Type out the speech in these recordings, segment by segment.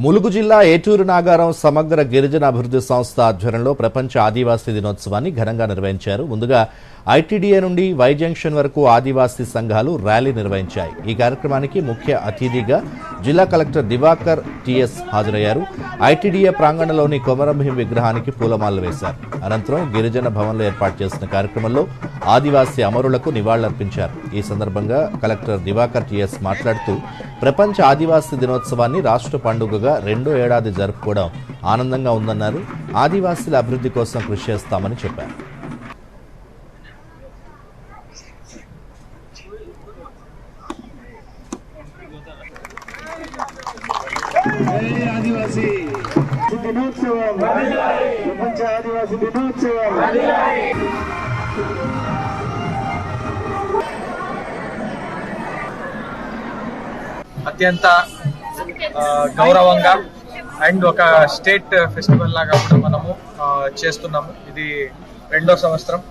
ములుగు జిల్లా ఏటూరు నాగారం సమగ్ర గిరిజన అభివృద్ధి సంస్థ ఆధ్వర్యంలో ప్రపంచ ఆదివాసీ దినోత్సవాన్ని ఘనంగా నిర్వహించారు. ముందుగా ఐటీడీఏ నుండి వై జంక్షన్ వరకు ఆదివాసీ సంఘాలు ర్యాలీ నిర్వహించాయి. ఈ కార్యక్రమానికి ముఖ్య అతిథిగా జిల్లా కలెక్టర్ దివాకర్ టిఎస్ హాజరయ్యారు. ఐటీడీఏ ప్రాంగణంలోని కొమరంభీం విగ్రహానికి పూలమాలలు వేశారు. అనంతరం గిరిజన భవన్లో ఏర్పాటు చేసిన కార్యక్రమంలో ఆదివాసీ అమరులకు నివాళులర్పించారు. ఈ సందర్భంగా కలెక్టర్ దివాకర్ టిఎస్ మాట్లాడుతూ ప్రపంచ ఆదివాసీ దినోత్సవాన్ని రాష్ట్ర పండుగగా రెండో ఏడాది జరుపుకోవడం ఆనందంగా ఉందన్నారు. ఆదివాసీల అభివృద్ధి కోసం కృషి చేస్తామని చెప్పారు. ఆదివాసీ దినోత్సవం, ప్రపంచ ఆదివాసీ దినోత్సవం. అత్యంత గౌరవంగా అండ్ ఒక స్టేట్ ఫెస్టివల్ లాగా కూడా మనము చేస్తున్నాము. ఇది రెండో సంవత్సరం.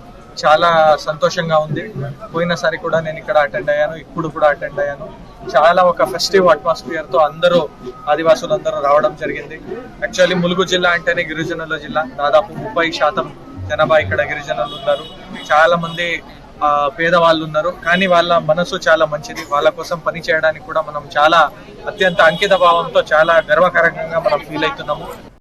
చాలా సంతోషంగా ఉంది. పోయినసారి కూడా నేను ఇక్కడ అటెండ్ అయ్యాను, ఇప్పుడు కూడా అటెండ్ అయ్యాను. చాలా ఒక ఫెస్టివ్ అట్మాస్ఫియర్ తో అందరూ ఆదివాసులందరూ రావడం జరిగింది. యాక్చువల్లీ ములుగు జిల్లా అంటేనే గిరిజనుల జిల్లా. దాదాపు 30% జనాభా ఇక్కడ గిరిజనులు ఉన్నారు. చాలా మంది పేదవాళ్ళు ఉన్నారు, కానీ వాళ్ళ మనసు చాలా మంచిది. వాళ్ళ కోసం పని చేయడానికి కూడా మనం చాలా అత్యంత అంకిత భావంతో చాలా గర్వకారంగా మనం ఫీల్ అవుతున్నాము.